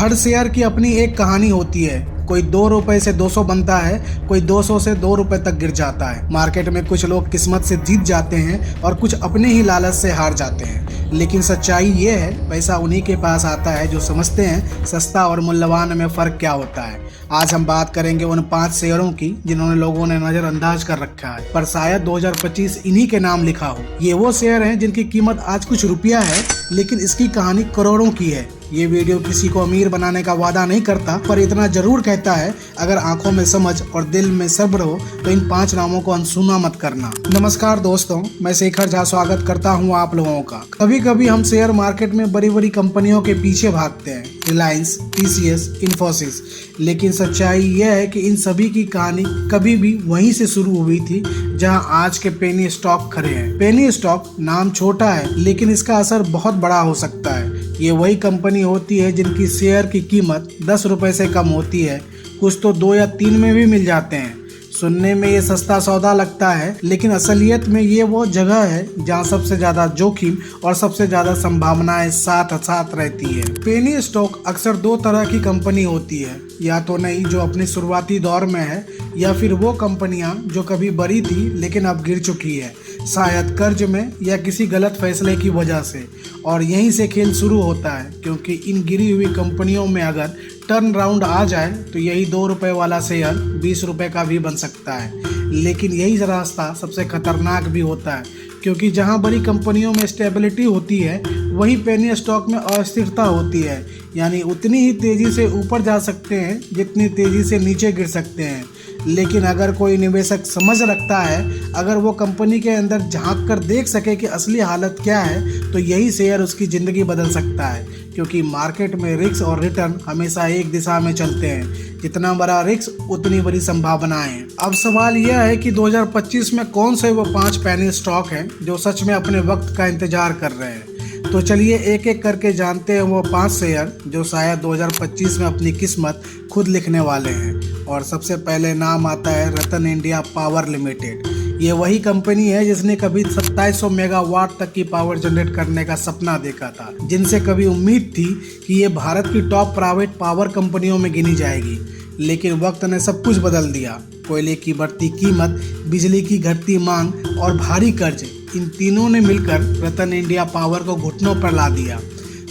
हर share की अपनी एक कहानी होती है। कोई 2 रुपए से 200 बनता है, कोई 200 से 2 रुपए तक गिर जाता है। मार्केट में कुछ लोग किस्मत से जीत जाते हैं और कुछ अपने ही लालच से हार जाते हैं। लेकिन सच्चाई ये है, पैसा उन्हीं के पास आता है जो समझते हैं सस्ता और मूल्यवान में फ़र्क क्या होता है। आज हम बात करेंगे उन 5 शेयरों की जिन्होंने लोगों ने नज़रअंदाज कर रखा है, पर शायद 2025 इन्हीं के नाम लिखा हो। ये वो शेयर हैं जिनकी कीमत आज कुछ रुपया है, लेकिन इसकी कहानी करोड़ों की है। ये वीडियो किसी को अमीर बनाने का वादा नहीं करता, पर इतना जरूर कहता है, अगर आंखों में समझ और दिल में सब्र हो तो इन 5 नामों को अनसुना मत करना। नमस्कार दोस्तों, मैं शेखर झा स्वागत करता हूं आप लोगों का। कभी कभी हम शेयर मार्केट में बड़ी बड़ी कंपनियों के पीछे भागते हैं, रिलायंस, टीसीएस, इन्फोसिस, लेकिन सच्चाई यह है कि इन सभी की कहानी कभी भी वहीं से शुरू हुई थी जहां आज के पेनी स्टॉक खड़े हैं। पेनी स्टॉक नाम छोटा है, लेकिन इसका असर बहुत बड़ा हो सकता है। ये वही कंपनी होती है जिनकी शेयर की कीमत 10 रुपए से कम होती है, कुछ तो 2 या 3 में भी मिल जाते हैं। सुनने में ये सस्ता सौदा लगता है, लेकिन असलियत में ये वो जगह है जहाँ सबसे ज्यादा जोखिम और सबसे ज्यादा संभावनाएं साथ साथ रहती है। पेनी स्टॉक अक्सर 2 तरह की कंपनी होती है, या तो नई जो अपने शुरुआती दौर में है, या फिर वो कंपनियां जो कभी बड़ी थी लेकिन अब गिर चुकी है, शायद कर्ज में या किसी गलत फैसले की वजह से। और यहीं से खेल शुरू होता है, क्योंकि इन गिरी हुई कंपनियों में अगर टर्न राउंड आ जाए तो यही 2 रुपए वाला शेयर 20 रुपए का भी बन सकता है। लेकिन यही रास्ता सबसे खतरनाक भी होता है, क्योंकि जहां बड़ी कंपनियों में स्टेबिलिटी होती है, वहीं पेनी स्टॉक में अस्थिरता होती है। यानी उतनी ही तेजी से ऊपर जा सकते हैं जितनी तेजी से नीचे गिर सकते हैं। लेकिन अगर कोई निवेशक समझ रखता है, अगर वो कंपनी के अंदर झांक कर देख सके कि असली हालत क्या है, तो यही शेयर उसकी ज़िंदगी बदल सकता है। क्योंकि मार्केट में रिस्क और रिटर्न हमेशा एक दिशा में चलते हैं। जितना बड़ा रिस्क उतनी बड़ी संभावनाएं। अब सवाल यह है कि 2025 में कौन से वो 5 पेनी स्टॉक हैं जो सच में अपने वक्त का इंतजार कर रहे हैं। तो चलिए एक एक करके जानते हैं वो 5 शेयर जो शायद 2025 में अपनी किस्मत खुद लिखने वाले हैं। और सबसे पहले नाम आता है रतन इंडिया पावर लिमिटेड। ये वही कंपनी है जिसने कभी 2700 मेगावाट तक की पावर जनरेट करने का सपना देखा था, जिनसे कभी उम्मीद थी कि ये भारत की टॉप प्राइवेट पावर कंपनियों में गिनी जाएगी। लेकिन वक्त ने सब कुछ बदल दिया। कोयले की बढ़ती कीमत, बिजली की घटती मांग और भारी कर्ज, इन तीनों ने मिलकर रतन इंडिया पावर को घुटनों पर ला दिया।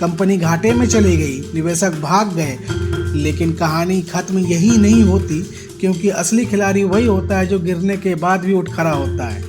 कंपनी घाटे में चली गई, निवेशक भाग गए। लेकिन कहानी खत्म यही नहीं होती, क्योंकि असली खिलाड़ी वही होता है जो गिरने के बाद भी उठ खड़ा होता है।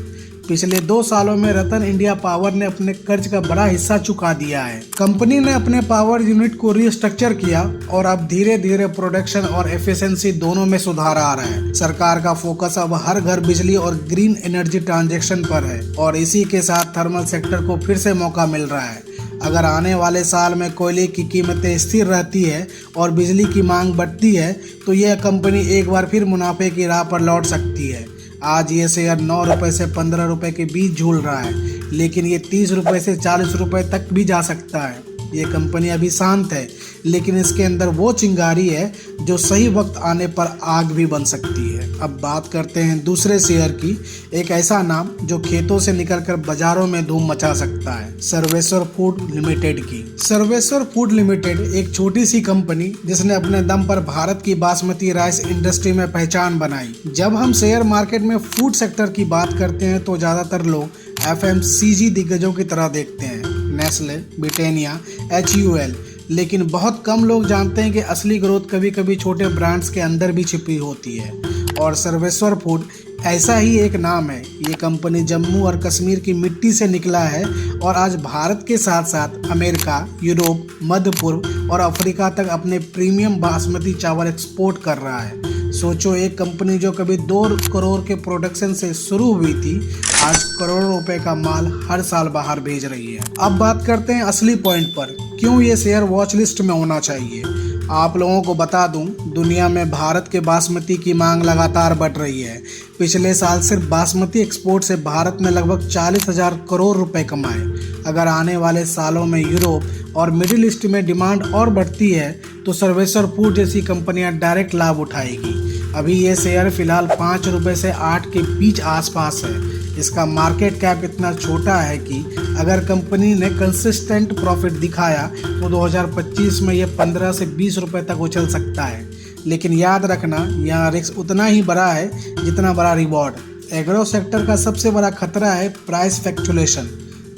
पिछले 2 सालों में रतन इंडिया पावर ने अपने कर्ज का बड़ा हिस्सा चुका दिया है। कंपनी ने अपने पावर यूनिट को रीस्ट्रक्चर किया और अब धीरे धीरे प्रोडक्शन और एफिशिएंसी दोनों में सुधार आ रहा है। सरकार का फोकस अब हर घर बिजली और ग्रीन एनर्जी ट्रांजैक्शन पर है, और इसी के साथ थर्मल सेक्टर को फिर से मौका मिल रहा है। अगर आने वाले साल में कोयले की कीमतें स्थिर रहती है और बिजली की मांग बढ़ती है, तो यह कंपनी एक बार फिर मुनाफे की राह पर लौट सकती है। आज ये शेयर 9 रुपए से 15 रुपए के बीच झूल रहा है, लेकिन ये 30 रुपए से 40 रुपए तक भी जा सकता है। ये कंपनी अभी शांत है, लेकिन इसके अंदर वो चिंगारी है जो सही वक्त आने पर आग भी बन सकती है। अब बात करते हैं दूसरे शेयर की, एक ऐसा नाम जो खेतों से निकलकर बाजारों में धूम मचा सकता है, सर्वेश्वर फूड लिमिटेड की। सर्वेश्वर फूड लिमिटेड एक छोटी सी कंपनी जिसने अपने दम पर भारत की बासमती राइस इंडस्ट्री में पहचान बनाई। जब हम शेयर मार्केट में फूड सेक्टर की बात करते हैं तो ज़्यादातर लोग FMCG दिग्गजों की तरह देखते हैं, नेस्ले, ब्रिटानिया, HUL। लेकिन बहुत कम लोग जानते हैं कि असली ग्रोथ कभी कभी छोटे ब्रांड्स के अंदर भी छिपी होती है। और सर्वेश्वर फूड ऐसा ही एक नाम है। ये कंपनी जम्मू और कश्मीर की मिट्टी से निकला है और आज भारत के साथ साथ अमेरिका, यूरोप, मध्य पूर्व और अफ्रीका तक अपने प्रीमियम बासमती चावल एक्सपोर्ट कर रहा है। सोचो, एक कंपनी जो कभी 2 करोड़ के प्रोडक्शन से शुरू हुई थी, आज करोड़ों रुपए का माल हर साल बाहर भेज रही है। अब बात करते हैं असली पॉइंट पर, क्यों ये शेयर वॉच लिस्ट में होना चाहिए। आप लोगों को बता दूं, दुनिया में भारत के बासमती की मांग लगातार बढ़ रही है। पिछले साल सिर्फ बासमती एक्सपोर्ट से भारत ने लगभग 40,000 करोड़ रुपए कमाए। अगर आने वाले सालों में यूरोप और मिडिल ईस्ट में डिमांड और बढ़ती है, तो सर्वेश्वर फूड जैसी कंपनियां डायरेक्ट लाभ उठाएगी। अभी ये शेयर फिलहाल 5 रुपए से 8 के बीच आसपास है। इसका मार्केट कैप इतना छोटा है कि अगर कंपनी ने कंसिस्टेंट प्रॉफिट दिखाया तो 2025 में ये 15 से 20 रुपए तक उछल सकता है। लेकिन याद रखना, यहाँ रिस्क उतना ही बड़ा है जितना बड़ा रिवॉर्ड। एग्रो सेक्टर का सबसे बड़ा खतरा है प्राइस फ्लक्चुएशन।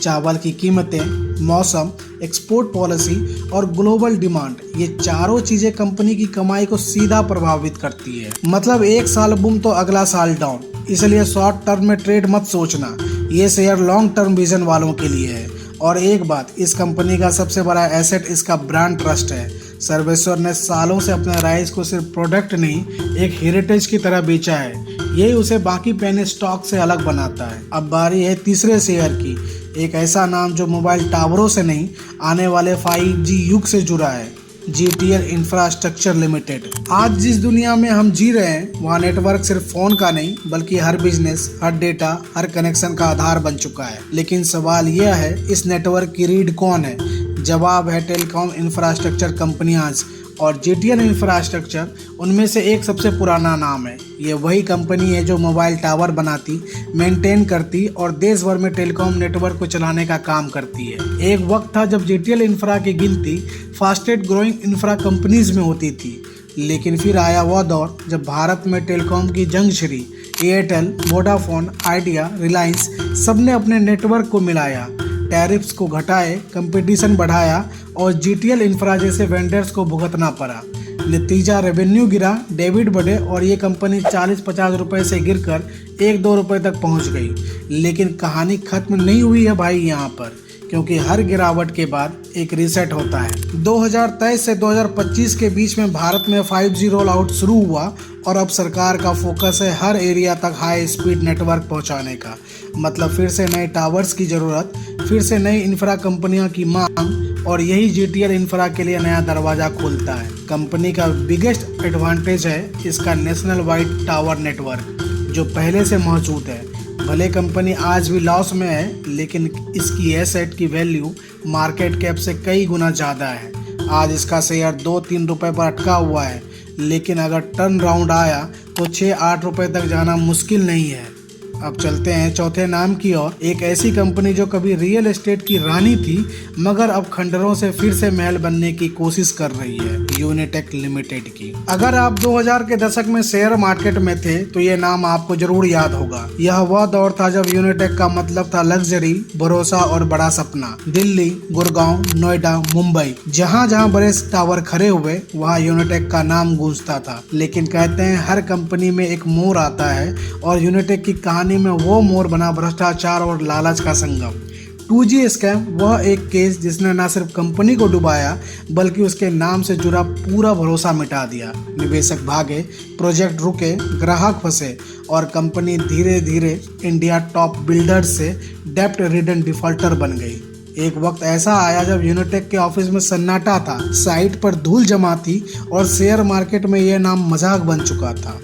चावल की कीमतें, मौसम, एक्सपोर्ट पॉलिसी और ग्लोबल डिमांड, ये चारों चीजें कंपनी की कमाई को सीधा प्रभावित करती है। मतलब एक साल बूम तो अगला साल डाउन। इसलिए शॉर्ट टर्म में ट्रेड मत सोचना, ये शेयर लॉन्ग टर्म विजन वालों के लिए है। और एक बात, इस कंपनी का सबसे बड़ा एसेट इसका ब्रांड ट्रस्ट है। सर्वेश्वर ने सालों से अपने राइस को सिर्फ प्रोडक्ट नहीं, एक हेरिटेज की तरह बेचा है। यही उसे बाकी पेनी स्टॉक से अलग बनाता है। अब बारी है तीसरे शेयर की, एक ऐसा नाम जो मोबाइल टावरों से नहीं, आने वाले 5G युग से जुड़ा है, GTL इंफ्रास्ट्रक्चर लिमिटेड। आज जिस दुनिया में हम जी रहे हैं, वहाँ नेटवर्क सिर्फ फोन का नहीं बल्कि हर बिजनेस, हर डेटा, हर कनेक्शन का आधार बन चुका है। लेकिन सवाल यह है, इस नेटवर्क की रीढ़ कौन है? जवाब है टेलीकॉम इंफ्रास्ट्रक्चर कंपनियां और GTL इंफ्रास्ट्रक्चर उनमें से एक सबसे पुराना नाम है। ये वही कंपनी है जो मोबाइल टावर बनाती, मेंटेन करती और देश भर में टेलीकॉम नेटवर्क को चलाने का काम करती है। एक वक्त था जब GTL इंफ्रा की गिनती फास्टेस्ट ग्रोइंग इंफ्रा कंपनीज में होती थी। लेकिन फिर आया वह दौर जब भारत में टेलीकॉम की जंग छिड़ी। एयरटेल, वोडाफोन, आइडिया, रिलायंस सबने अपने नेटवर्क को मिलाया, टैरिफ्स को घटाए, कंपटीशन बढ़ाया और GTL इंफ्रा जैसे वेंडर्स को भुगतना पड़ा। नतीजा रेवेन्यू गिरा, डेबिट बढ़े और ये कंपनी 40-50 रुपए से गिरकर 1-2 रुपए तक पहुंच गई। लेकिन कहानी खत्म नहीं हुई है भाई यहाँ पर, क्योंकि हर गिरावट के बाद एक रीसेट होता है। 2023 से 2025 के बीच में भारत में 5G रोल आउट शुरू हुआ और अब सरकार का फोकस है हर एरिया तक हाई स्पीड नेटवर्क पहुंचाने का। मतलब फिर से नए टावर्स की ज़रूरत, फिर से नई इंफ्रा कंपनियों की मांग, और यही GTL इंफ्रा के लिए नया दरवाज़ा खोलता है। कंपनी का बिगेस्ट एडवांटेज है इसका नेशनल वाइड टावर नेटवर्क जो पहले से मौजूद है। भले कंपनी आज भी लॉस में है, लेकिन इसकी एसेट की वैल्यू मार्केट कैप से कई गुना ज़्यादा है। आज इसका शेयर 2-3 रुपए पर अटका हुआ है, लेकिन अगर टर्न राउंड आया तो 6-8 रुपए तक जाना मुश्किल नहीं है। अब चलते हैं चौथे नाम की ओर, एक ऐसी कंपनी जो कभी रियल एस्टेट की रानी थी मगर अब खंडरों से फिर से महल बनने की कोशिश कर रही है, यूनिटेक लिमिटेड की। अगर आप 2000 के दशक में शेयर मार्केट में थे तो ये नाम आपको जरूर याद होगा। यह वह दौर था जब यूनिटेक का मतलब था लग्जरी, भरोसा और बड़ा सपना। दिल्ली, गुड़गांव, नोएडा, मुंबई, जहाँ जहाँ बड़े टावर खड़े हुए वहाँ यूनिटेक का नाम गूंजता था। लेकिन कहते हैं हर कंपनी में एक मोड़ आता है और यूनिटेक की कहानी में वो मोड़ बना भ्रष्टाचार और लालच का संगम। 2G स्कैम वह एक केस जिसने न सिर्फ कंपनी को डुबाया बल्कि उसके नाम से जुड़ा पूरा भरोसा मिटा दिया। निवेशक भागे, प्रोजेक्ट रुके, ग्राहक फंसे और कंपनी धीरे धीरे इंडिया टॉप बिल्डर्स से डेप्ट रिडन डिफॉल्टर बन गई। एक वक्त ऐसा आया जब यूनिटेक के ऑफिस में सन्नाटा था, साइट पर धूल जमा थी और शेयर मार्केट में यह नाम मजाक बन चुका था।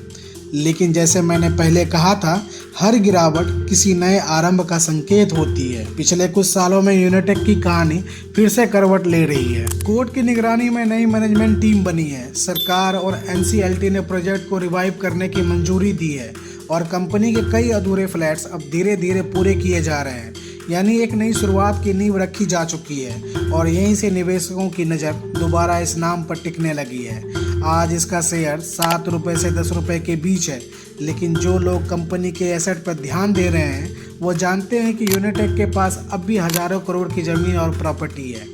लेकिन जैसे मैंने पहले कहा था, हर गिरावट किसी नए आरंभ का संकेत होती है। पिछले कुछ सालों में यूनिटेक की कहानी फिर से करवट ले रही है। कोर्ट की निगरानी में नई मैनेजमेंट टीम बनी है। सरकार और NCLT ने प्रोजेक्ट को रिवाइव करने की मंजूरी दी है और कंपनी के कई अधूरे फ्लैट्स अब धीरे धीरे पूरे किए जा रहे हैं। यानी एक नई शुरुआत की नींव रखी जा चुकी है और यहीं से निवेशकों की नज़र दोबारा इस नाम पर टिकने लगी है। आज इसका शेयर 7 रुपये से 10 रुपये के बीच है, लेकिन जो लोग कंपनी के एसेट पर ध्यान दे रहे हैं वो जानते हैं कि यूनिटेक के पास अब भी हज़ारों करोड़ की ज़मीन और प्रॉपर्टी है।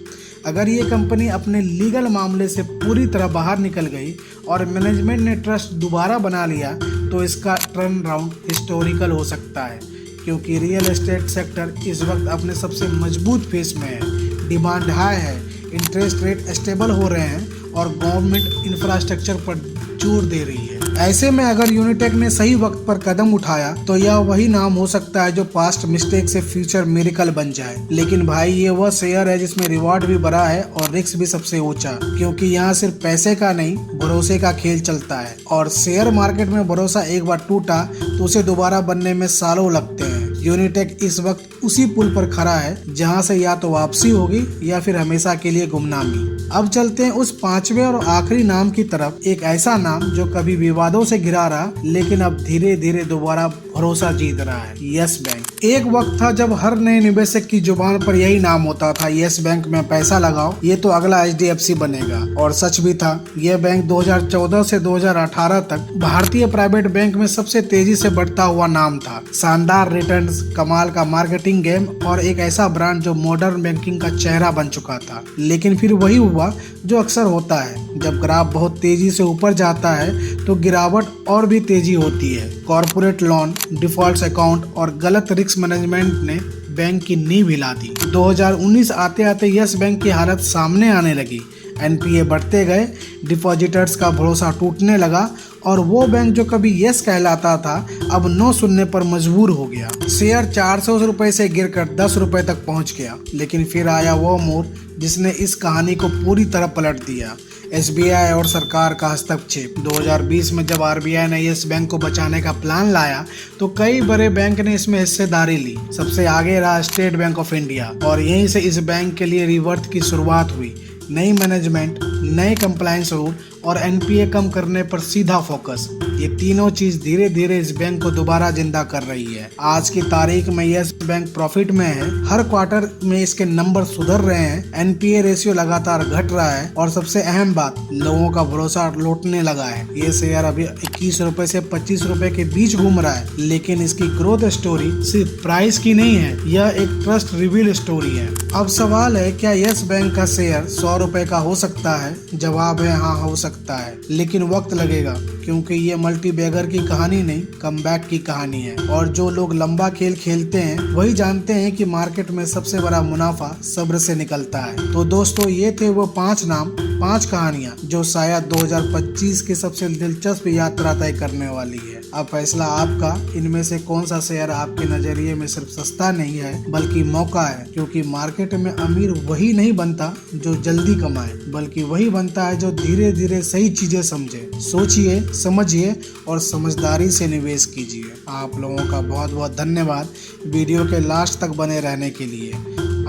अगर ये कंपनी अपने लीगल मामले से पूरी तरह बाहर निकल गई और मैनेजमेंट ने ट्रस्ट दोबारा बना लिया तो इसका टर्न राउंड हिस्टोरिकल हो सकता है, क्योंकि रियल एस्टेट सेक्टर इस वक्त अपने सबसे मजबूत फेस में है। डिमांड हाई है, इंटरेस्ट रेट स्टेबल हो रहे हैं और गवर्नमेंट इंफ्रास्ट्रक्चर पर जोर दे रही है। ऐसे में अगर यूनिटेक ने सही वक्त पर कदम उठाया तो यह वही नाम हो सकता है जो पास्ट मिस्टेक से फ्यूचर मिरेकल बन जाए। लेकिन भाई ये वह शेयर है जिसमें रिवॉर्ड भी बड़ा है और रिस्क भी सबसे ऊंचा, क्योंकि यहाँ सिर्फ पैसे का नहीं भरोसे का खेल चलता है और शेयर मार्केट में भरोसा एक बार टूटा तो उसे दोबारा बनने में सालों लगते हैं। यूनिटेक इस वक्त उसी पुल पर खड़ा है जहां से या तो वापसी होगी या फिर हमेशा के लिए गुमनामी। अब चलते हैं उस पांचवें और आखिरी नाम की तरफ, एक ऐसा नाम जो कभी विवादों से घिरा रहा लेकिन अब धीरे धीरे दोबारा भरोसा जीत रहा है यस बैंक। एक वक्त था जब हर नए निवेशक की जुबान पर यही नाम होता था, यस बैंक में पैसा लगाओ, ये तो अगला HDFC बनेगा। और सच भी था। यह बैंक 2014 से 2018 तक भारतीय प्राइवेट बैंक में सबसे तेजी से बढ़ता हुआ नाम था। शानदार रिटर्न्स, कमाल का मार्केटिंग गेम और एक ऐसा ब्रांड जो मॉडर्न बैंकिंग का चेहरा बन चुका था। लेकिन फिर वही हुआ जो अक्सर होता है, जब ग्राफ बहुत तेजी से ऊपर जाता है तो गिरावट और भी तेजी होती है। कॉर्पोरेट लोन, डिफॉल्ट अकाउंट और गलत रिस्क मैनेजमेंट ने बैंक की नींव हिला दी। 2019 आते आते यस बैंक की हालत सामने आने लगी। NPA बढ़ते गए, डिपॉजिटर्स का भरोसा टूटने लगा और वो बैंक जो कभी यस कहलाता था अब नो सुनने पर मजबूर हो गया। शेयर 400 रुपए से गिरकर 10 रुपए तक पहुंच गया। लेकिन फिर आया वो मोड़ जिसने इस कहानी को पूरी तरह पलट दिया। SBI और सरकार का हस्तक्षेप। 2020 में जब RBI ने यस बैंक को बचाने का प्लान लाया तो कई बड़े बैंक ने इसमें हिस्सेदारी ली। सबसे आगे रहा स्टेट बैंक ऑफ इंडिया और यहीं से इस बैंक के लिए रीबर्थ की शुरुआत हुई। नई मैनेजमेंट, नए कंप्लायंस रूल और NPA कम करने पर सीधा फोकस, ये तीनों चीज धीरे धीरे इस बैंक को दोबारा जिंदा कर रही है। आज की तारीख में यस बैंक प्रॉफिट में है। हर क्वार्टर में इसके नंबर सुधर रहे हैं। NPA रेशियो लगातार घट रहा है और सबसे अहम बात, लोगों का भरोसा लौटने लगा है। ये शेयर अभी 21 रुपए से 25 रुपए के बीच घूम रहा है, लेकिन इसकी ग्रोथ स्टोरी सिर्फ प्राइस की नहीं है, यह एक ट्रस्ट रिवील स्टोरी है। अब सवाल है, क्या यस बैंक का शेयर 100 रुपए का हो सकता है? जवाब है हाँ, हो सकता है, लेकिन वक्त लगेगा, क्योंकि ये मल्टी बैगर की कहानी नहीं, कमबैक की कहानी है। और जो लोग लंबा खेल खेलते हैं वही जानते हैं कि मार्केट में सबसे बड़ा मुनाफा सब्र से निकलता है। तो दोस्तों, ये थे वो 5 नाम, 5 कहानियां जो शायद 2025 की सबसे दिलचस्प यात्रा तय करने वाली है। अब फैसला आपका, इनमें से कौन सा शेयर आपके नजरिए में सिर्फ सस्ता नहीं है बल्कि मौका है। क्योंकि मार्केट में अमीर वही नहीं बनता जो जल्दी कमाए, बल्कि वही बनता है जो धीरे धीरे सही चीजें समझे। सोचिए, समझिए और समझदारी से निवेश कीजिए। आप लोगों का बहुत बहुत धन्यवाद वीडियो के लास्ट तक बने रहने के लिए।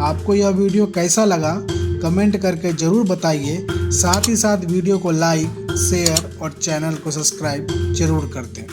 आपको यह वीडियो कैसा लगा कमेंट करके जरूर बताइए। साथ ही साथ वीडियो को लाइक, शेयर और चैनल को सब्सक्राइब जरूर कर दें।